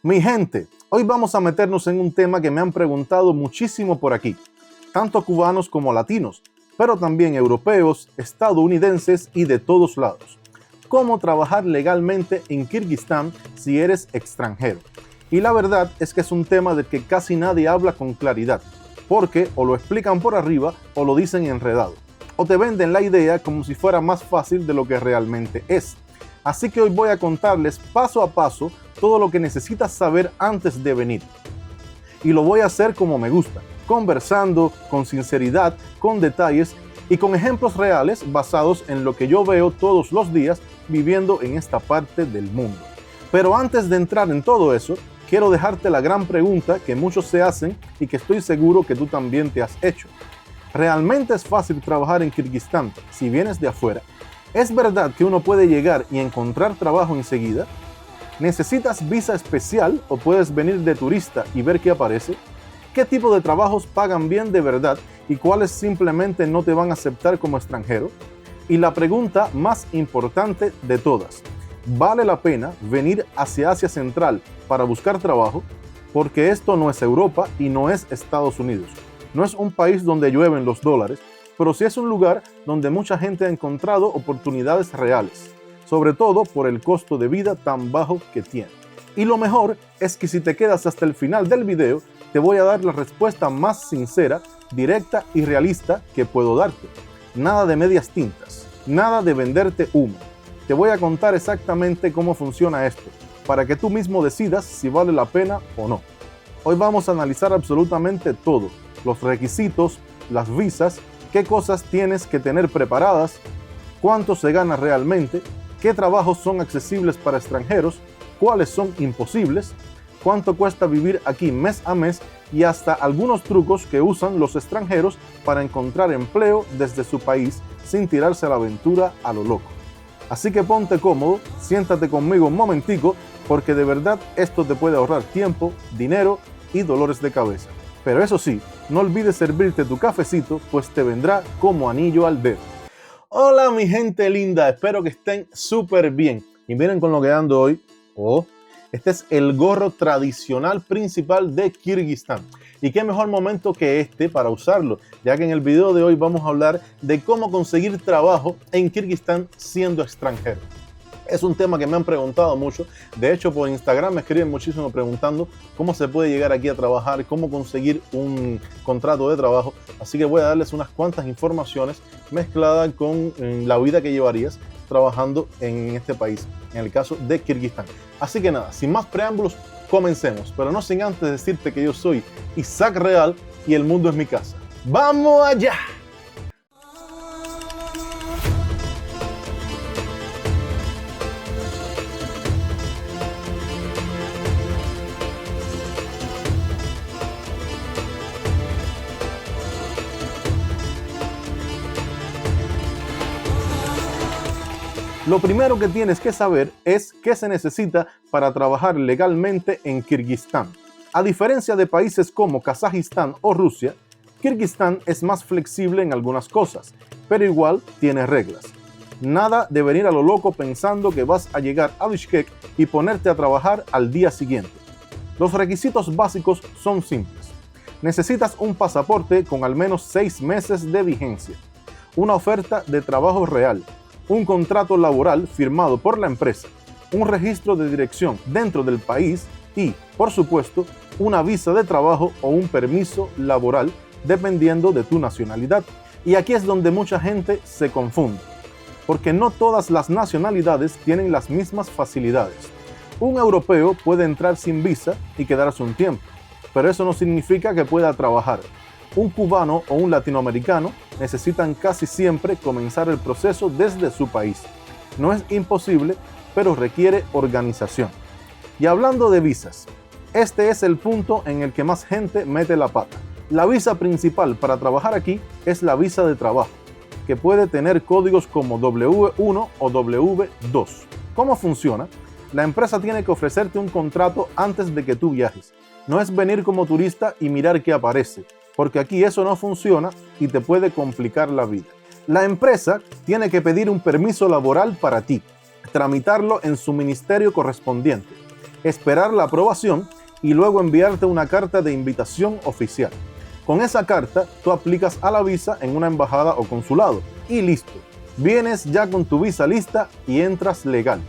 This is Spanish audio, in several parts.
Mi gente, hoy vamos a meternos en un tema que me han preguntado muchísimo por aquí, tanto cubanos como latinos, pero también europeos, estadounidenses y de todos lados. ¿Cómo trabajar legalmente en Kirguistán si eres extranjero? Y la verdad es que es un tema del que casi nadie habla con claridad, porque o lo explican por arriba o lo dicen enredado, o te venden la idea como si fuera más fácil de lo que realmente es. Así que hoy voy a contarles paso a paso todo lo que necesitas saber antes de venir. Y lo voy a hacer como me gusta, conversando, con sinceridad, con detalles y con ejemplos reales basados en lo que yo veo todos los días viviendo en esta parte del mundo. Pero antes de entrar en todo eso, quiero dejarte la gran pregunta que muchos se hacen y que estoy seguro que tú también te has hecho. ¿Realmente es fácil trabajar en Kirguistán si vienes de afuera? ¿Es verdad que uno puede llegar y encontrar trabajo enseguida? ¿Necesitas visa especial o puedes venir de turista y ver qué aparece? ¿Qué tipo de trabajos pagan bien de verdad y cuáles simplemente no te van a aceptar como extranjero? Y la pregunta más importante de todas, ¿vale la pena venir hacia Asia Central para buscar trabajo? Porque esto no es Europa y no es Estados Unidos. No es un país donde llueven los dólares, pero sí es un lugar donde mucha gente ha encontrado oportunidades reales, sobre todo por el costo de vida tan bajo que tiene. Y lo mejor es que si te quedas hasta el final del video, te voy a dar la respuesta más sincera, directa y realista que puedo darte. Nada de medias tintas, nada de venderte humo. Te voy a contar exactamente cómo funciona esto, para que tú mismo decidas si vale la pena o no. Hoy vamos a analizar absolutamente todo, los requisitos, las visas, qué cosas tienes que tener preparadas, cuánto se gana realmente, qué trabajos son accesibles para extranjeros, cuáles son imposibles, cuánto cuesta vivir aquí mes a mes y hasta algunos trucos que usan los extranjeros para encontrar empleo desde su país sin tirarse a la aventura a lo loco. Así que ponte cómodo, siéntate conmigo un momentico, porque de verdad esto te puede ahorrar tiempo, dinero y dolores de cabeza. Pero eso sí, no olvides servirte tu cafecito, pues te vendrá como anillo al dedo. Hola mi gente linda, espero que estén súper bien. Y miren con lo que ando hoy. Este es el gorro tradicional principal de Kirguistán. Y qué mejor momento que este para usarlo, ya que en el video de hoy vamos a hablar de cómo conseguir trabajo en Kirguistán siendo extranjero. Es un tema que me han preguntado mucho. De hecho, por Instagram me escriben muchísimo preguntando cómo se puede llegar aquí a trabajar, cómo conseguir un contrato de trabajo. Así que voy a darles unas cuantas informaciones mezcladas con la vida que llevarías trabajando en este país, en el caso de Kirguistán. Así que nada, sin más preámbulos, comencemos. Pero no sin antes decirte que yo soy Isaac Real y el mundo es mi casa. ¡Vamos allá! Lo primero que tienes que saber es qué se necesita para trabajar legalmente en Kirguistán. A diferencia de países como Kazajistán o Rusia, Kirguistán es más flexible en algunas cosas, pero igual tiene reglas. Nada de venir a lo loco pensando que vas a llegar a Bishkek y ponerte a trabajar al día siguiente. Los requisitos básicos son simples. Necesitas un pasaporte con al menos 6 meses de vigencia, una oferta de trabajo real, un contrato laboral firmado por la empresa, un registro de dirección dentro del país y, por supuesto, una visa de trabajo o un permiso laboral dependiendo de tu nacionalidad. Y aquí es donde mucha gente se confunde, porque no todas las nacionalidades tienen las mismas facilidades. Un europeo puede entrar sin visa y quedarse un tiempo, pero eso no significa que pueda trabajar. Un cubano o un latinoamericano necesitan casi siempre comenzar el proceso desde su país. No es imposible, pero requiere organización. Y hablando de visas, este es el punto en el que más gente mete la pata. La visa principal para trabajar aquí es la visa de trabajo, que puede tener códigos como W1 o W2. ¿Cómo funciona? La empresa tiene que ofrecerte un contrato antes de que tú viajes. No es venir como turista y mirar qué aparece, porque aquí eso no funciona y te puede complicar la vida. La empresa tiene que pedir un permiso laboral para ti, tramitarlo en su ministerio correspondiente. esperar la aprobación y luego enviarte una carta de invitación oficial. Con esa carta, tú aplicas a la visa en una embajada o consulado y listo. Vienes ya con tu visa lista y entras legal.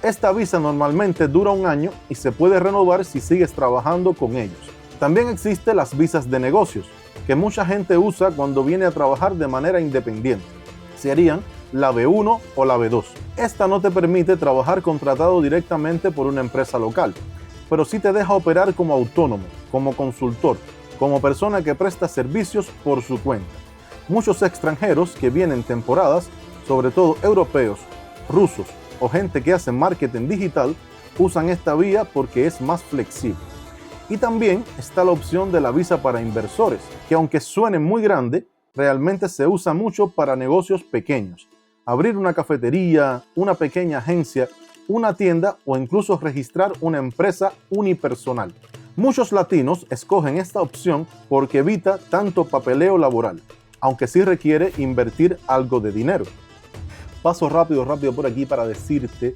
Esta visa normalmente dura 1 año y se puede renovar si sigues trabajando con ellos. También existen las visas de negocios, que mucha gente usa cuando viene a trabajar de manera independiente. Serían la B1 o la B2. Esta no te permite trabajar contratado directamente por una empresa local, pero sí te deja operar como autónomo, como consultor, como persona que presta servicios por su cuenta. Muchos extranjeros que vienen temporadas, sobre todo europeos, rusos o gente que hace marketing digital, usan esta vía porque es más flexible. Y también está la opción de la visa para inversores, que aunque suene muy grande, realmente se usa mucho para negocios pequeños. Abrir una cafetería, una pequeña agencia, una tienda o incluso registrar una empresa unipersonal. Muchos latinos escogen esta opción porque evita tanto papeleo laboral, aunque sí requiere invertir algo de dinero. Paso rápido por aquí para decirte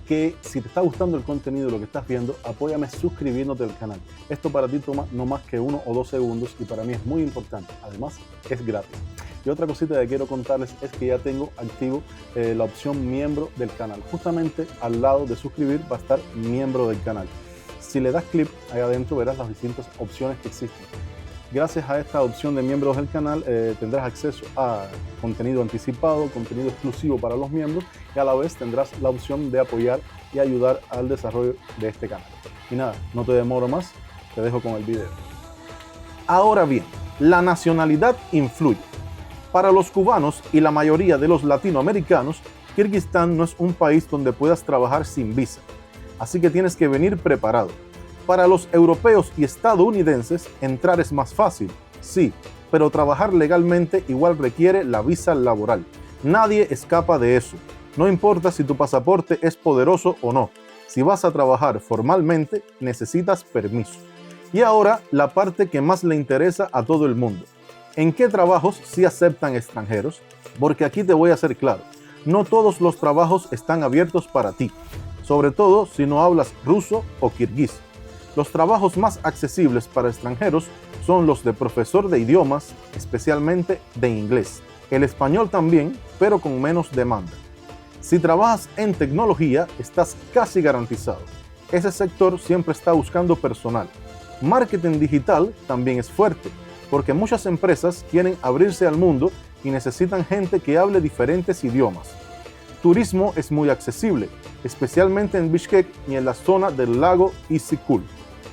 que si te está gustando el contenido, lo que estás viendo, apóyame suscribiéndote al canal. Esto para ti toma no más que 1 o 2 segundos y para mí es muy importante. Además, es gratis. Y otra cosita que quiero contarles es que ya tengo activo la opción miembro del canal. Justamente al lado de suscribir va a estar miembro del canal. Si le das clic ahí adentro verás las distintas opciones que existen. Gracias a esta opción de miembros del canal tendrás acceso a contenido anticipado, contenido exclusivo para los miembros y a la vez tendrás la opción de apoyar y ayudar al desarrollo de este canal. Y nada, no te demoro más, te dejo con el video. Ahora bien, la nacionalidad influye. Para los cubanos y la mayoría de los latinoamericanos, Kirguistán no es un país donde puedas trabajar sin visa, así que tienes que venir preparado. Para los europeos y estadounidenses, entrar es más fácil, sí, pero trabajar legalmente igual requiere la visa laboral. Nadie escapa de eso. No importa si tu pasaporte es poderoso o no. Si vas a trabajar formalmente, necesitas permiso. Y ahora, la parte que más le interesa a todo el mundo. ¿En qué trabajos sí aceptan extranjeros? Porque aquí te voy a ser claro. No todos los trabajos están abiertos para ti, sobre todo si no hablas ruso o kirguís. Los trabajos más accesibles para extranjeros son los de profesor de idiomas, especialmente de inglés. El español también, pero con menos demanda. Si trabajas en tecnología, estás casi garantizado. Ese sector siempre está buscando personal. Marketing digital también es fuerte, porque muchas empresas quieren abrirse al mundo y necesitan gente que hable diferentes idiomas. Turismo es muy accesible, especialmente en Bishkek y en la zona del lago Isyk-Kul.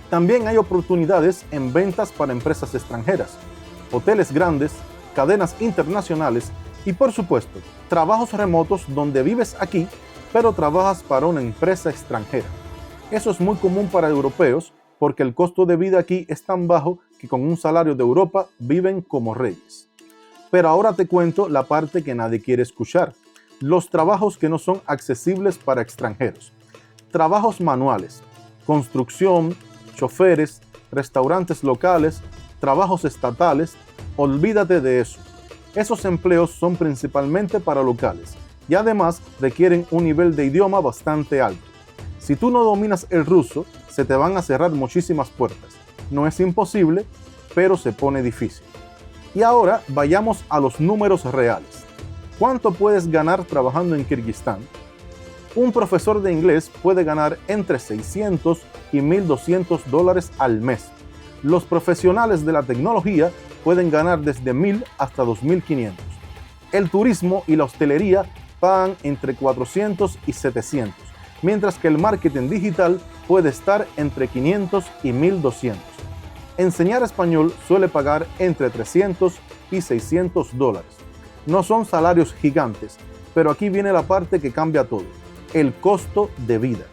También hay oportunidades en ventas para empresas extranjeras, hoteles grandes, cadenas internacionales y, por supuesto, trabajos remotos donde vives aquí, pero trabajas para una empresa extranjera. Eso es muy común para europeos porque el costo de vida aquí es tan bajo que con un salario de Europa viven como reyes. Pero ahora te cuento la parte que nadie quiere escuchar: los trabajos que no son accesibles para extranjeros. Trabajos manuales, construcción, choferes, restaurantes locales, trabajos estatales, olvídate de eso. Esos empleos son principalmente para locales y además requieren un nivel de idioma bastante alto. Si tú no dominas el ruso, se te van a cerrar muchísimas puertas. No es imposible, pero se pone difícil. Y ahora vayamos a los números reales. ¿Cuánto puedes ganar trabajando en Kirguistán? Un profesor de inglés puede ganar entre 600 y 1.200 dólares al mes. Los profesionales de la tecnología pueden ganar desde 1.000 hasta 2.500. El turismo y la hostelería pagan entre 400 y 700, mientras que el marketing digital puede estar entre 500 y 1.200. Enseñar español suele pagar entre 300 y 600 dólares. No son salarios gigantes, pero aquí viene la parte que cambia todo: el costo de vida.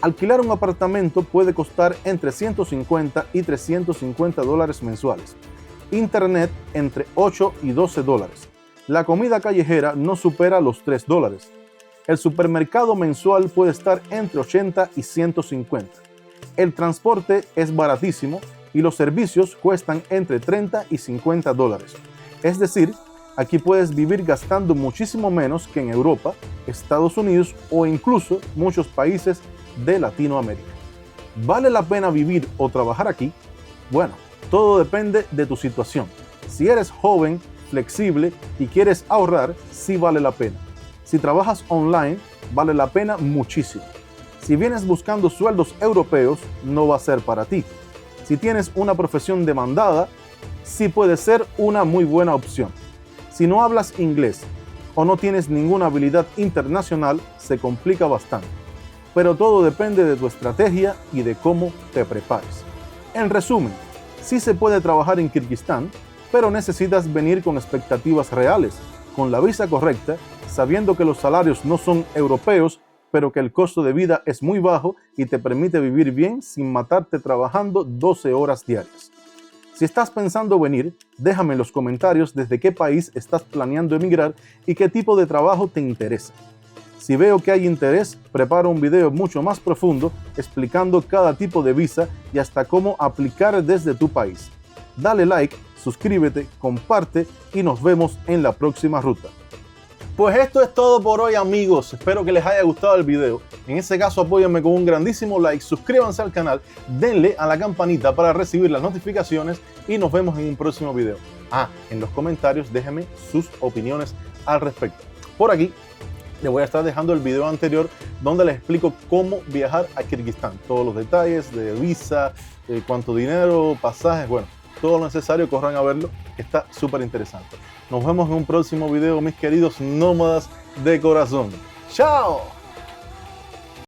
Alquilar un apartamento puede costar entre 150 y 350 dólares mensuales. Internet entre 8 y 12 dólares. La comida callejera no supera los 3 dólares. El supermercado mensual puede estar entre 80 y 150. El transporte es baratísimo y los servicios cuestan entre 30 y 50 dólares. Es decir, aquí puedes vivir gastando muchísimo menos que en Europa, Estados Unidos o incluso muchos países de Latinoamérica. ¿Vale la pena vivir o trabajar aquí? Bueno, todo depende de tu situación. Si eres joven, flexible y quieres ahorrar, sí vale la pena. Si trabajas online, vale la pena muchísimo. Si vienes buscando sueldos europeos, no va a ser para ti. Si tienes una profesión demandada, sí puede ser una muy buena opción. Si no hablas inglés o no tienes ninguna habilidad internacional, se complica bastante. Pero todo depende de tu estrategia y de cómo te prepares. En resumen, sí se puede trabajar en Kirguistán, pero necesitas venir con expectativas reales, con la visa correcta, sabiendo que los salarios no son europeos, pero que el costo de vida es muy bajo y te permite vivir bien sin matarte trabajando 12 horas diarias. Si estás pensando venir, déjame en los comentarios desde qué país estás planeando emigrar y qué tipo de trabajo te interesa. Si veo que hay interés, preparo un video mucho más profundo explicando cada tipo de visa y hasta cómo aplicar desde tu país. Dale like, suscríbete, comparte y nos vemos en la próxima ruta. Pues esto es todo por hoy, amigos. Espero que les haya gustado el video. En ese caso, apóyenme con un grandísimo like, suscríbanse al canal, denle a la campanita para recibir las notificaciones y nos vemos en un próximo video. En los comentarios déjenme sus opiniones al respecto. Por aquí les voy a estar dejando el video anterior donde les explico cómo viajar a Kirguistán. Todos los detalles de visa, cuánto dinero, pasajes, bueno, todo lo necesario, corran a verlo, que está súper interesante. Nos vemos en un próximo video, mis queridos nómadas de corazón. ¡Chao!